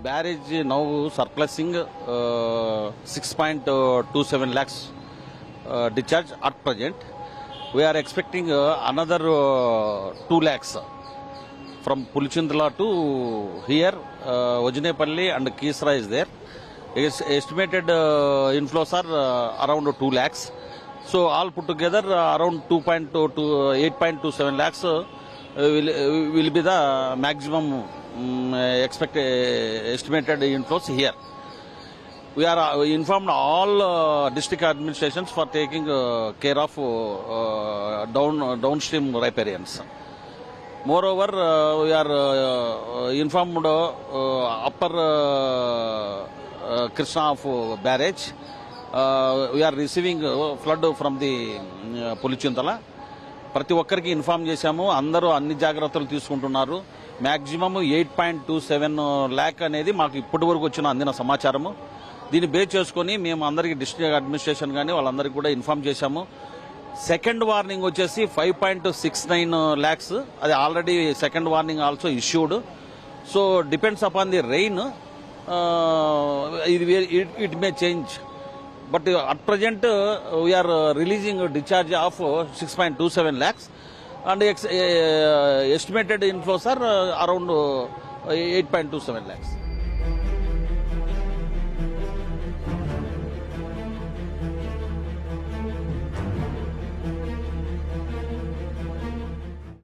barrage now surplusing 6.27 lakhs discharge at present. We are expecting another 2 lakhs from Pulichindala to here. Ojinepalli and Kisra is there. Estimated inflows are around 2 lakhs. So all put together around 8.27 lakhs will be the maximum estimated inflows here. We are informed all district administrations for taking care of downstream riparians. Moreover, we are informed upper Krishna of barrage. We are receiving flood from the Pulichindala. ప్రతి ఒక్కరికి inform చేశాము. అందరూ అన్ని జాగ్రత్తలు తీసుకుంటున్నారు. Maximum 8.27 lakh అనేది మాకు ఇప్పటి వరకు వచ్చిన అందిన సమాచారము. దీన్ని బేస్ చేసుకుని మేము అందరికీ డిస్ట్రిక్ట్ అడ్మినిస్ట్రేషన్ కానీ వాళ్ళందరికీ కూడా ఇన్ఫార్మ్ చేశాము. సెకండ్ వార్నింగ్ వచ్చేసి 5.69 ల్యాక్స్, అది already second warning also issued. So depends upon the rain, it may change. But at present we are releasing a discharge of 6.27 lakhs and estimated inflows are around 8.27 lakhs.